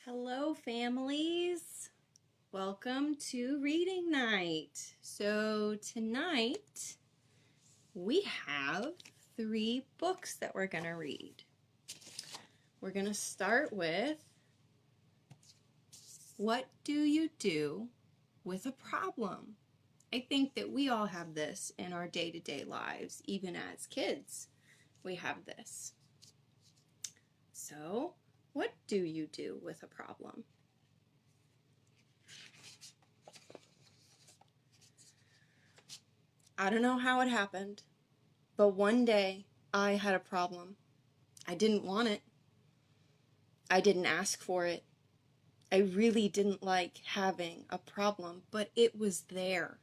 Hello, families. Welcome to reading night. So tonight we have 3 books that we're going to read. We're going to start with What Do You Do with a Problem? I think that we all have this in our day-to-day lives, even as kids. We have this. So, what do you do with a problem? I don't know how it happened, but one day I had a problem. I didn't want it. I didn't ask for it. I really didn't like having a problem, but it was there.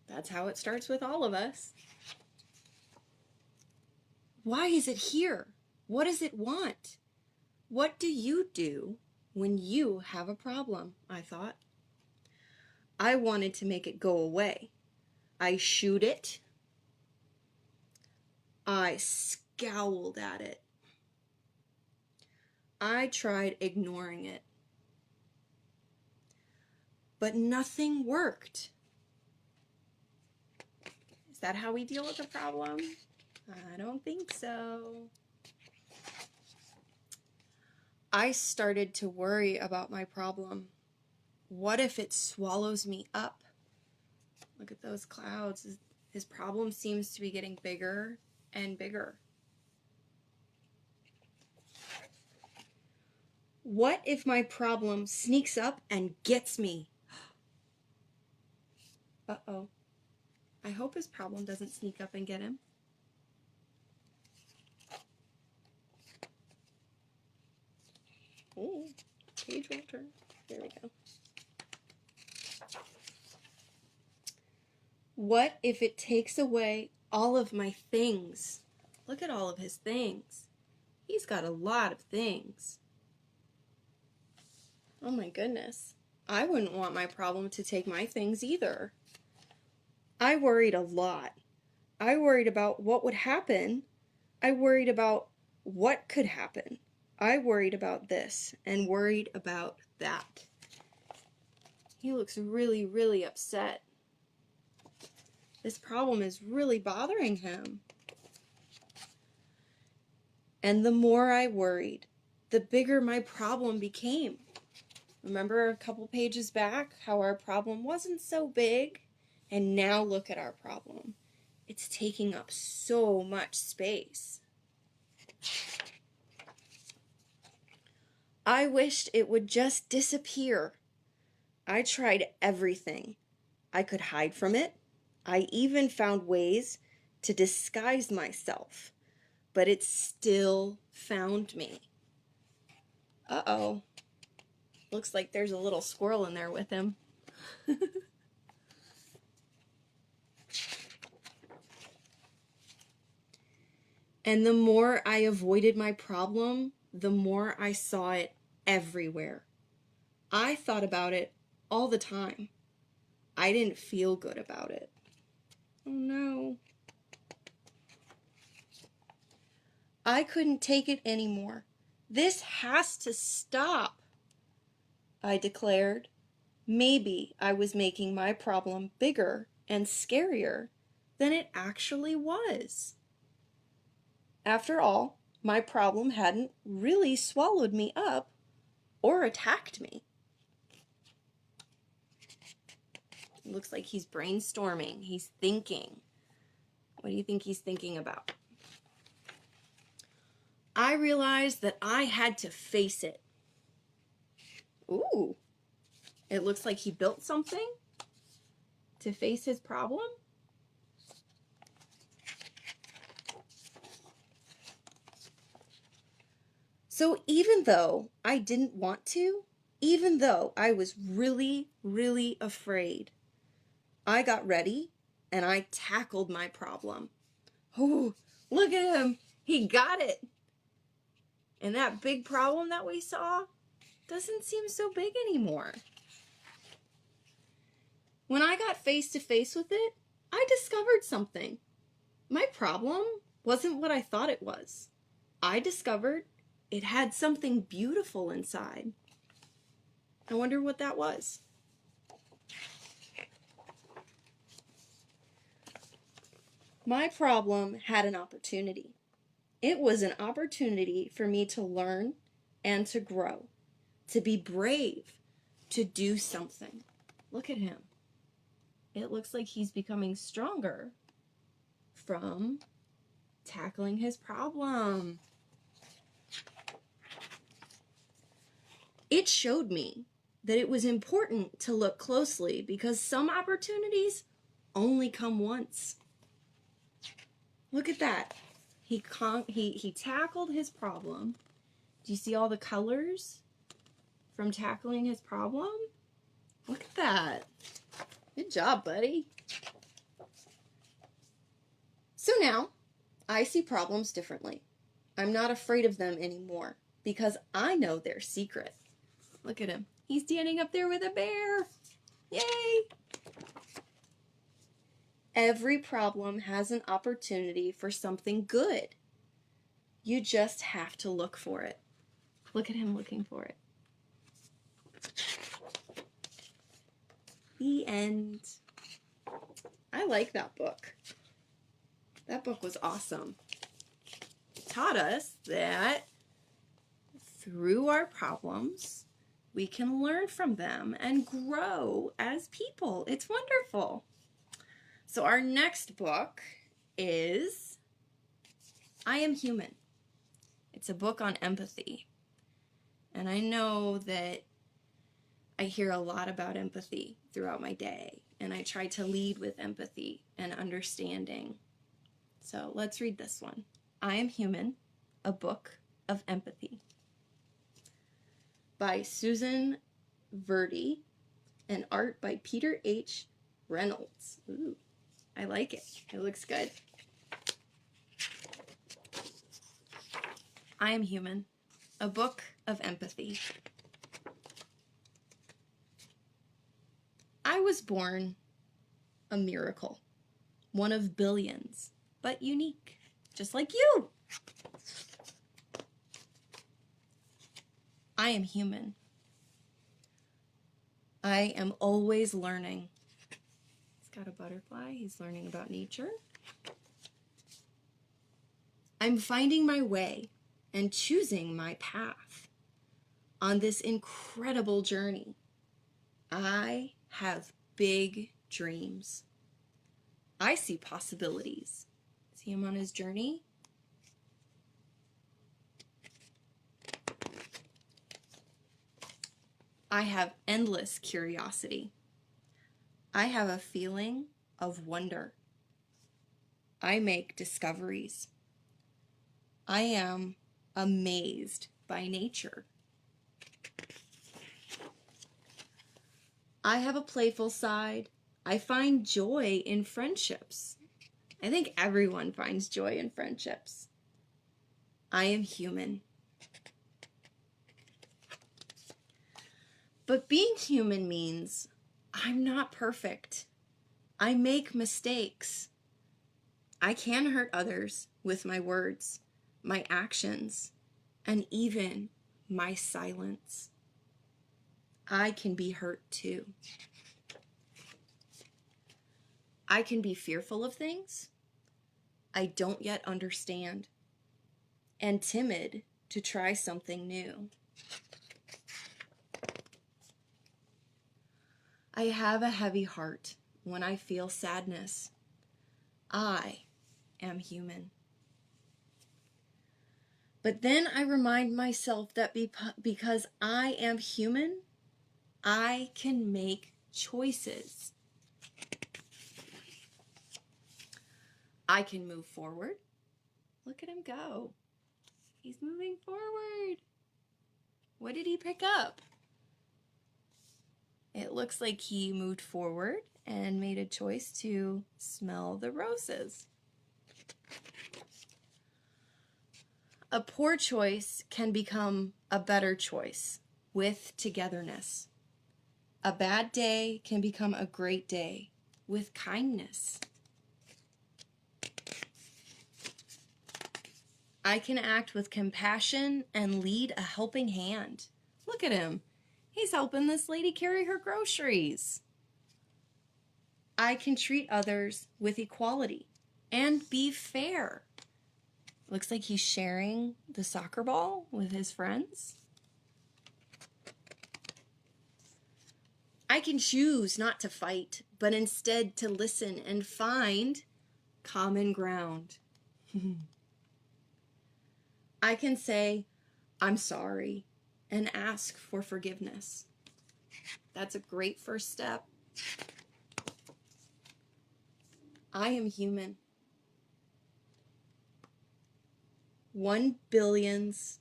That's how it starts with all of us. Why is it here? What does it want? What do you do when you have a problem? I thought. I wanted to make it go away. I shooed it. I scowled at it. I tried ignoring it. But nothing worked. Is that how we deal with a problem? I don't think so. I started to worry about my problem. What if it swallows me up? Look at those clouds. His problem seems to be getting bigger and bigger. What if my problem sneaks up and gets me? Uh-oh. I hope his problem doesn't sneak up and get him. Oh, page won't turn. There we go. What if it takes away all of my things? Look at all of his things. He's got a lot of things. Oh my goodness. I wouldn't want my problem to take my things either. I worried a lot. I worried about what would happen. I worried about what could happen. I worried about this and worried about that. He looks really, really upset. This problem is really bothering him. And the more I worried, the bigger my problem became. Remember a couple pages back how our problem wasn't so big? And now look at our problem. It's taking up so much space. I wished it would just disappear. I tried everything. I could hide from it. I even found ways to disguise myself, but it still found me. Uh-oh. Looks like there's a little squirrel in there with him. And the more I avoided my problem, the more I saw it everywhere. I thought about it all the time. I didn't feel good about it. Oh no. I couldn't take it anymore. This has to stop, I declared. Maybe I was making my problem bigger and scarier than it actually was. After all, my problem hadn't really swallowed me up or attacked me. It looks like he's brainstorming. He's thinking. What do you think he's thinking about? I realized that I had to face it. Ooh. It looks like he built something to face his problem. So even though I didn't want to, even though I was really, really afraid, I got ready and I tackled my problem. Oh, look at him. He got it. And that big problem that we saw doesn't seem so big anymore. When I got face to face with it, I discovered something. My problem wasn't what I thought it was. I discovered it had something beautiful inside. I wonder what that was. My problem had an opportunity. It was an opportunity for me to learn and to grow, to be brave, to do something. Look at him. It looks like he's becoming stronger from tackling his problem. It showed me that it was important to look closely because some opportunities only come once. Look at that. He tackled his problem. Do you see all the colors from tackling his problem? Look at that. Good job, buddy. So now, I see problems differently. I'm not afraid of them anymore because I know their secret. Look at him. He's standing up there with a bear. Yay! Every problem has an opportunity for something good. You just have to look for it. Look at him looking for it. The end. I like that book. That book was awesome. It taught us that through our problems, we can learn from them and grow as people. It's wonderful. So our next book is I Am Human. It's a book on empathy. And I know that I hear a lot about empathy throughout my day, and I try to lead with empathy and understanding. So let's read this one. I Am Human, a book of empathy. By Susan Verde and art by Peter H. Reynolds. Ooh, I like it. It looks good. I Am Human, a book of empathy. I was born a miracle, one of billions, but unique, just like you. I am human. I am always learning. He's got a butterfly. He's learning about nature. I'm finding my way and choosing my path on this incredible journey. I have big dreams. I see possibilities. See him on his journey? I have endless curiosity. I have a feeling of wonder. I make discoveries. I am amazed by nature. I have a playful side. I find joy in friendships. I think everyone finds joy in friendships. I am human. But being human means I'm not perfect. I make mistakes. I can hurt others with my words, my actions, and even my silence. I can be hurt too. I can be fearful of things I don't yet understand and timid to try something new. I have a heavy heart when I feel sadness. I am human. But then I remind myself that because I am human, I can make choices. I can move forward. Look at him go. He's moving forward. What did he pick up? It looks like he moved forward and made a choice to smell the roses. A poor choice can become a better choice with togetherness. A bad day can become a great day with kindness. I can act with compassion and lead a helping hand. Look at him. He's helping this lady carry her groceries. I can treat others with equality and be fair. Looks like he's sharing the soccer ball with his friends. I can choose not to fight, but instead to listen and find common ground. I can say, I'm sorry, and ask for forgiveness. That's a great first step. I am human. One of billions,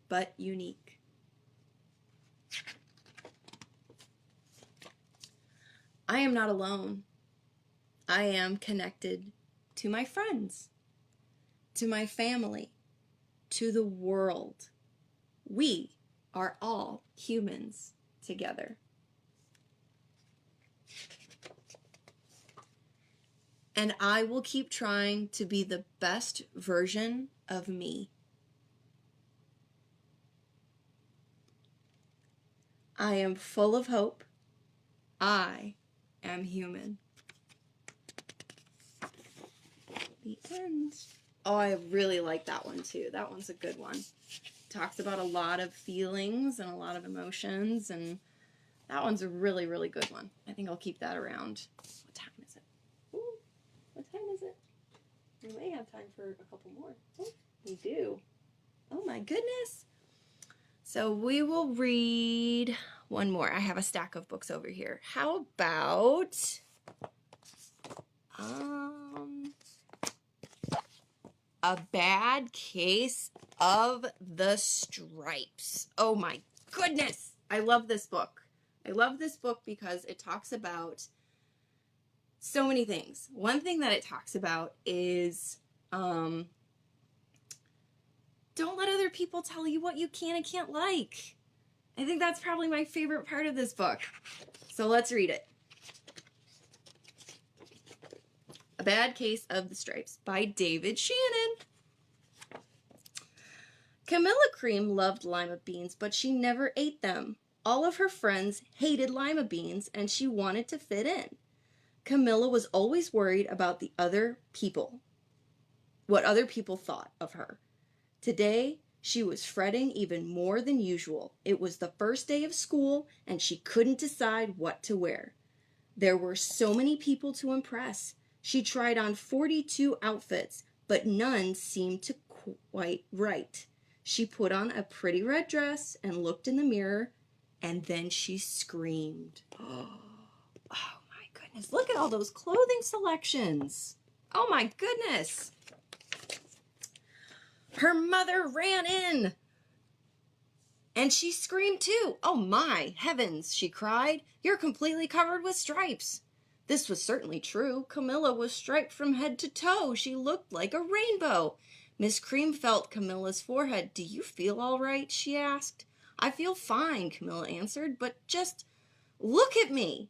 but unique. I am not alone. I am connected to my friends, to my family, to the world. We are all humans together. And I will keep trying to be the best version of me. I am full of hope. I am human. The end. Oh, I really like that one too. That one's a good one. Talks about a lot of feelings and a lot of emotions, and that one's a really, really good one. I think I'll keep that around. What time is it? Ooh, what time is it? We may have time for a couple more. Oh, we do. Oh my goodness. So we will read one more. I have a stack of books over here. How about A Bad Case of the Stripes. Oh my goodness. I love this book. I love this book because it talks about so many things. One thing that it talks about is don't let other people tell you what you can and can't like. I think that's probably my favorite part of this book. So let's read it. A Bad Case of the Stripes by David Shannon. Camilla Cream loved lima beans, but she never ate them. All of her friends hated lima beans, and she wanted to fit in. Camilla was always worried about what other people thought of her. Today, she was fretting even more than usual. It was the first day of school, and she couldn't decide what to wear. There were so many people to impress. She tried on 42 outfits, but none seemed to quite right. She put on a pretty red dress and looked in the mirror, and then she screamed. Oh my goodness. Look at all those clothing selections. Oh my goodness. Her mother ran in, and she screamed too. Oh my heavens, she cried. You're completely covered with stripes. This was certainly true. Camilla was striped from head to toe. She looked like a rainbow. Miss Cream felt Camilla's forehead. Do you feel all right? She asked. I feel fine, Camilla answered, but just look at me.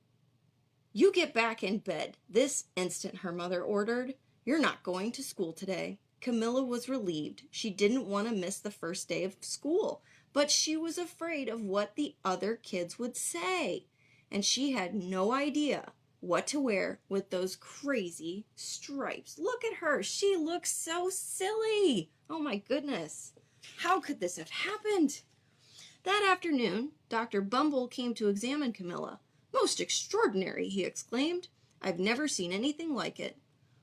You get back in bed this instant, her mother ordered. You're not going to school today. Camilla was relieved. She didn't want to miss the first day of school, but she was afraid of what the other kids would say, and she had no idea what to wear with those crazy stripes. Look at her. She looks so silly. Oh my goodness. How could this have happened? That afternoon, Dr. Bumble came to examine Camilla. Most extraordinary, he exclaimed. I've never seen anything like it.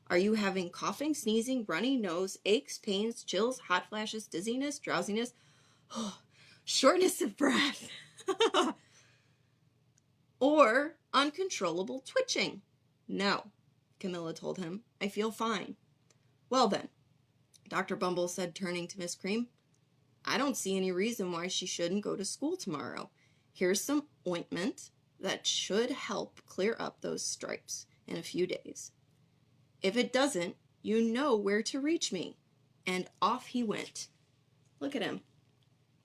Are you having coughing, sneezing, runny nose, aches, pains, chills, hot flashes, dizziness, drowsiness, shortness of breath, or uncontrollable twitching? No, Camilla told him. I feel fine. Well then, Dr. Bumble said, turning to Miss Cream, I don't see any reason why she shouldn't go to school tomorrow. Here's some ointment that should help clear up those stripes in a few days. If it doesn't, you know where to reach me. And off he went. Look at him.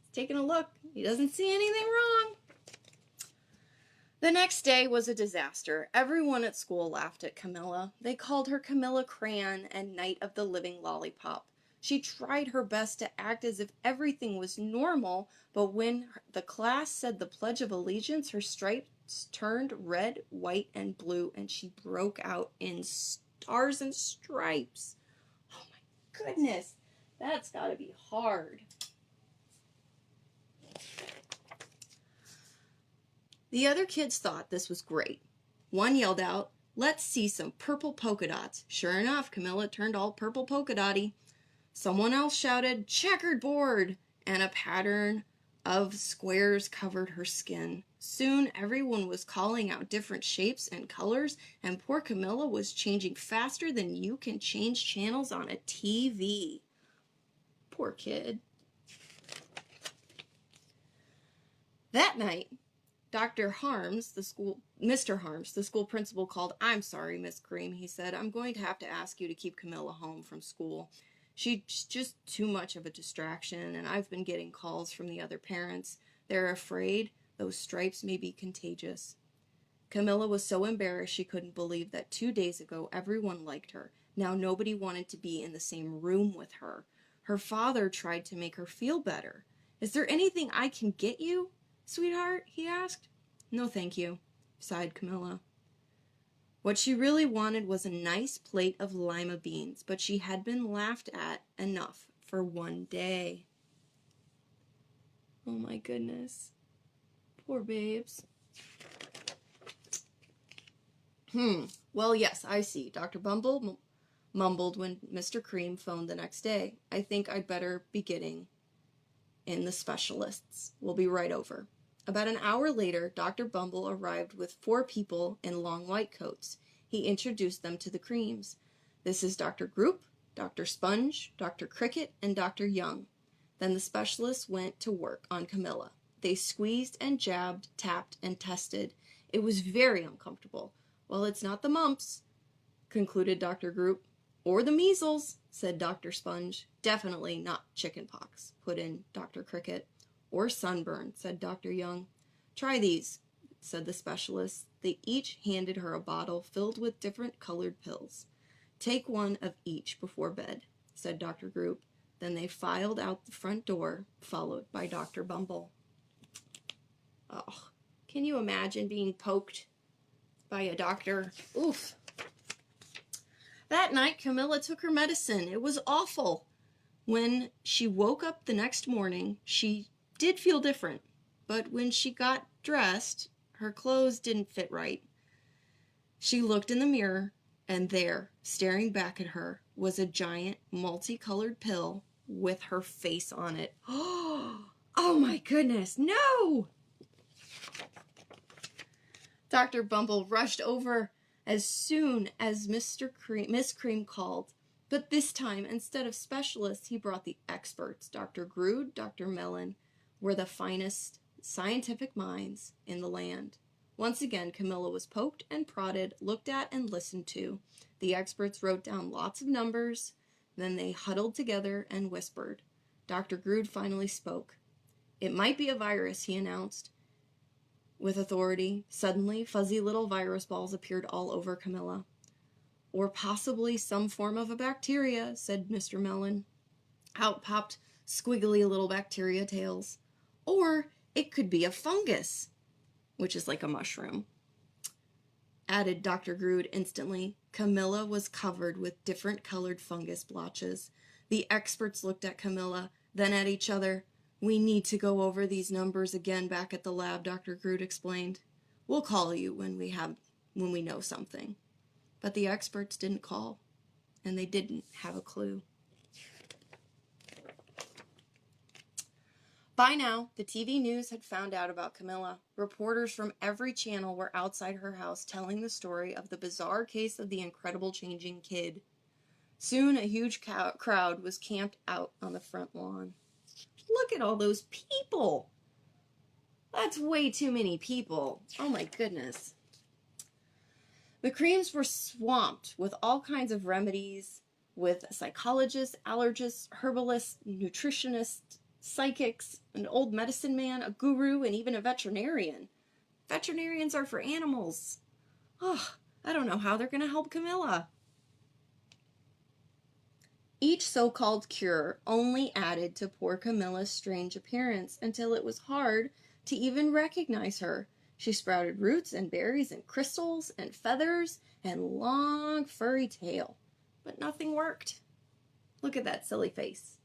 He's taking a look. He doesn't see anything wrong. The next day was a disaster. Everyone at school laughed at Camilla. They called her Camilla Crayon and Night of the Living Lollipop. She tried her best to act as if everything was normal, but when the class said the Pledge of Allegiance, her stripes turned red, white, and blue, and she broke out in stars and stripes. Oh my goodness, that's gotta be hard. The other kids thought this was great. One yelled out, "Let's see some purple polka dots." Sure enough, Camilla turned all purple polka dotty. Someone else shouted, "Checkered board," and a pattern of squares covered her skin. Soon everyone was calling out different shapes and colors, and poor Camilla was changing faster than you can change channels on a TV. Poor kid. That night, Mr. Harms, the school principal, called. "I'm sorry, Miss Cream," he said. "I'm going to have to ask you to keep Camilla home from school. She's just too much of a distraction, and I've been getting calls from the other parents. They're afraid those stripes may be contagious." Camilla was so embarrassed she couldn't believe that 2 days ago everyone liked her. Now nobody wanted to be in the same room with her. Her father tried to make her feel better. "Is there anything I can get you, sweetheart?" he asked. "No, thank you," sighed Camilla. What she really wanted was a nice plate of lima beans, but she had been laughed at enough for one day. Oh my goodness. Poor babes. Well, yes, I see. Dr. Bumble mumbled when Mr. Cream phoned the next day. "I think I'd better be getting in the specialists. We'll be right over." About an hour later, Dr. Bumble arrived with 4 people in long white coats. He introduced them to the Creams. "This is Dr. Group, Dr. Sponge, Dr. Cricket, and Dr. Young." Then the specialists went to work on Camilla. They squeezed and jabbed, tapped, and tested. It was very uncomfortable. "Well, it's not the mumps," concluded Dr. Group. "Or the measles," said Dr. Sponge. "Definitely not chicken pox," put in Dr. Cricket. "Or sunburn," said Dr. Young. "Try these," said the specialist. They each handed her a bottle filled with different colored pills. "Take one of each before bed," said Dr. Group. Then they filed out the front door, followed by Dr. Bumble. Oh, can you imagine being poked by a doctor? Oof. That night, Camilla took her medicine. It was awful. When she woke up the next morning, she did feel different. But when she got dressed, her clothes didn't fit right. She looked in the mirror, and there, staring back at her, was a giant multicolored pill with her face on it. Oh my goodness, no! Dr. Bumble rushed over as soon as Miss Cream called. But this time, instead of specialists, he brought the experts. Dr. Grood, Dr. Mellon were the finest scientific minds in the land. Once again, Camilla was poked and prodded, looked at and listened to. The experts wrote down lots of numbers. Then they huddled together and whispered. Dr. Grood finally spoke. "It might be a virus," he announced with authority. Suddenly, fuzzy little virus balls appeared all over Camilla. "Or possibly some form of a bacteria," said Mr. Mellon. Out popped squiggly little bacteria tails. "Or it could be a fungus," which is like a mushroom, added Dr. Grood instantly. Camilla was covered with different colored fungus blotches. The experts looked at Camilla, then at each other. "We need to go over these numbers again back at the lab," Dr. Grood explained. "We'll call you when we know something." But the experts didn't call, and they didn't have a clue. By now, the TV news had found out about Camilla. Reporters from every channel were outside her house telling the story of the bizarre case of the incredible changing kid. Soon, a huge crowd was camped out on the front lawn. Look at all those people! That's way too many people. Oh my goodness. The Creams were swamped with all kinds of remedies, with psychologists, allergists, herbalists, nutritionists, psychics, an old medicine man, a guru, and even a veterinarian. Veterinarians are for animals. Oh, I don't know how they're going to help Camilla. Each so-called cure only added to poor Camilla's strange appearance until it was hard to even recognize her. She sprouted roots and berries and crystals and feathers and long furry tail, but nothing worked. Look at that silly face.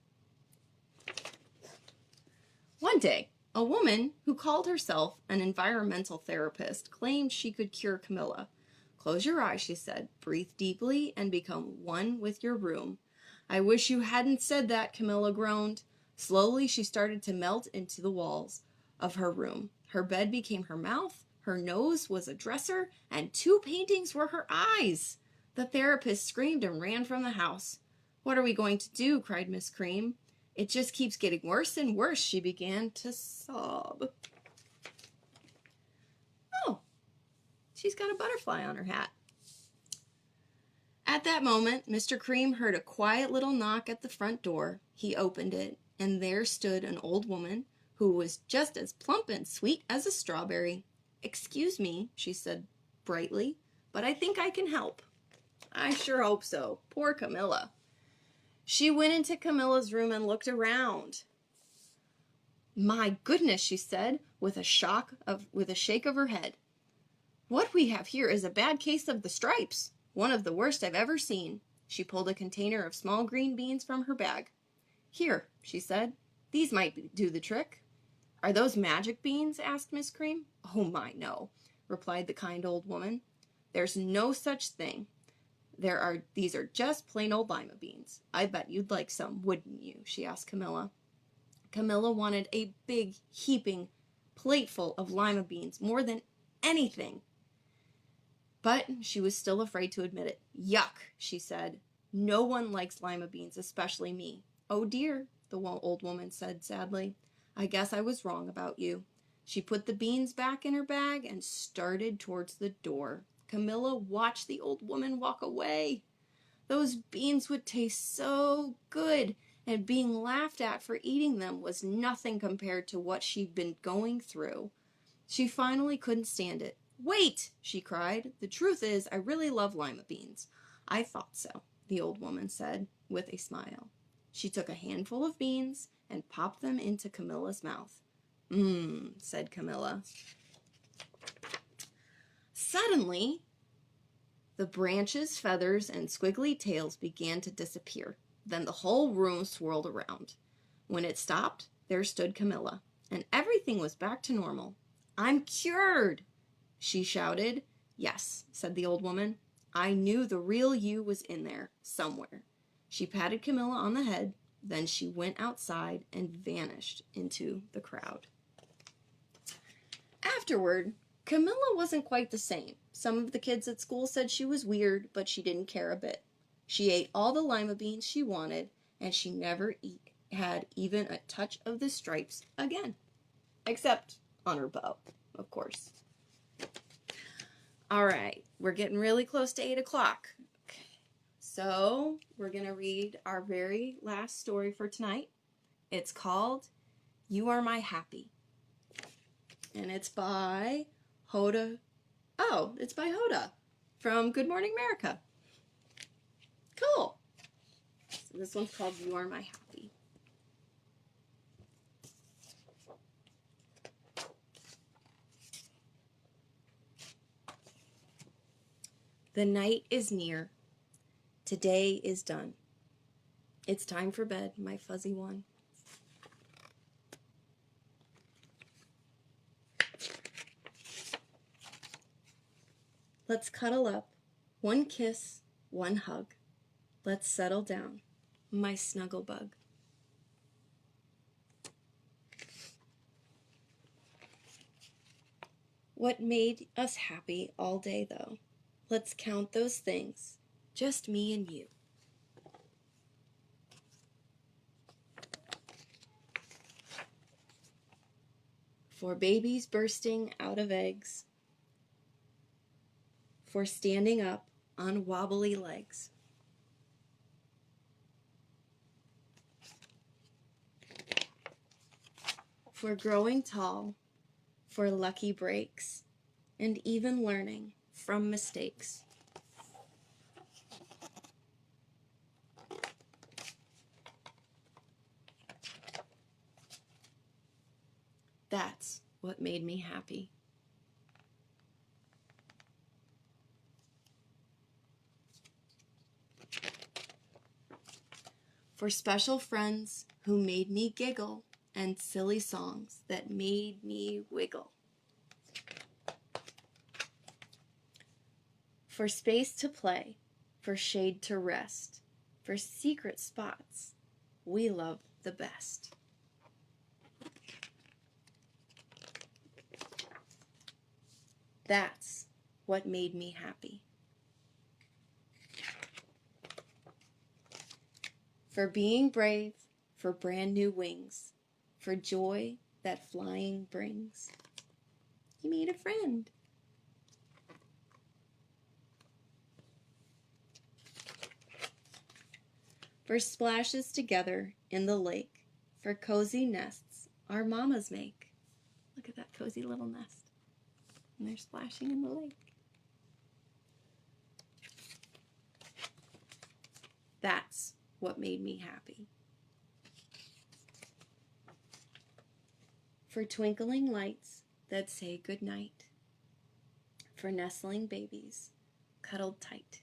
One day, a woman who called herself an environmental therapist claimed she could cure Camilla. Close your eyes, she said. Breathe deeply and become one with your room. I wish you hadn't said that, Camilla groaned. Slowly, she started to melt into the walls of her room. Her bed became her mouth, her nose was a dresser, and 2 paintings were her eyes. The therapist screamed and ran from the house. What are we going to do? Cried Miss Cream. It just keeps getting worse and worse, she began to sob. Oh, she's got a butterfly on her hat. At that moment, Mr. Cream heard a quiet little knock at the front door. He opened it, and there stood an old woman who was just as plump and sweet as a strawberry. Excuse me, she said brightly, but I think I can help. I sure hope so. Poor Camilla. She went into Camilla's room and looked around. My goodness, she said, with a shake of her head. What we have here is a bad case of the stripes. One of the worst I've ever seen. She pulled a container of small green beans from her bag. Here, she said. These might do the trick. Are those magic beans? Asked Miss Cream. Oh my, no, replied the kind old woman. There's no such thing. These are just plain old lima beans. I bet you'd like some, wouldn't you? She asked Camilla. Camilla wanted a big, heaping plateful of lima beans more than anything. But she was still afraid to admit it. Yuck, she said. No one likes lima beans, especially me. Oh dear, the old woman said sadly. I guess I was wrong about you. She put the beans back in her bag and started towards the door. Camilla watched the old woman walk away. Those beans would taste so good, and being laughed at for eating them was nothing compared to what she'd been going through. She finally couldn't stand it. Wait, she cried. The truth is, I really love lima beans. I thought so, the old woman said with a smile. She took a handful of beans and popped them into Camilla's mouth. Said Camilla. Suddenly, the branches, feathers, and squiggly tails began to disappear. Then the whole room swirled around. When it stopped, there stood Camilla, and everything was back to normal. I'm cured, she shouted. Yes, said the old woman. I knew the real you was in there, somewhere. She patted Camilla on the head, then she went outside and vanished into the crowd. Afterward, Camilla wasn't quite the same. Some of the kids at school said she was weird, but she didn't care a bit. She ate all the lima beans she wanted, and she never had even a touch of the stripes again. Except on her bow, of course. All right, we're getting really close to 8 o'clock. Okay. So we're going to read our very last story for tonight. It's called You Are My Happy. And it's by Hoda. Oh, it's by Hoda from Good Morning America. Cool. So this one's called You Are My Happy. The night is near. Today is done. It's time for bed, my fuzzy one. Let's cuddle up. One kiss, one hug. Let's settle down, my snuggle bug. What made us happy all day, though? Let's count those things, just me and you. For babies bursting out of eggs, for standing up on wobbly legs, for growing tall, for lucky breaks, and even learning from mistakes. That's what made me happy. For special friends who made me giggle and silly songs that made me wiggle. For space to play, for shade to rest, for secret spots, we love the best. That's what made me happy. For being brave, for brand new wings, for joy that flying brings. You made a friend. For splashes together in the lake, for cozy nests our mamas make. Look at that cozy little nest. And they're splashing in the lake. That's what made me happy. For twinkling lights that say goodnight, for nestling babies cuddled tight.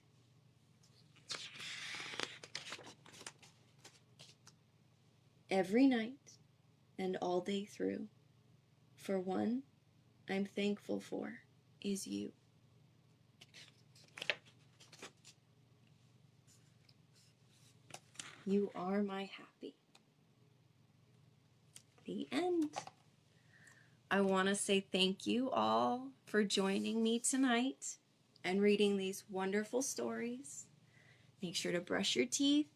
Every night and all day through, for one I'm thankful for is you. You are my happy. The end. I want to say thank you all for joining me tonight and reading these wonderful stories. Make sure to brush your teeth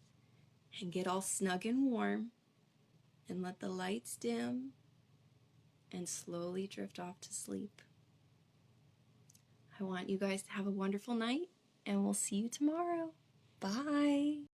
and get all snug and warm and let the lights dim and slowly drift off to sleep. I want you guys to have a wonderful night, and we'll see you tomorrow. Bye.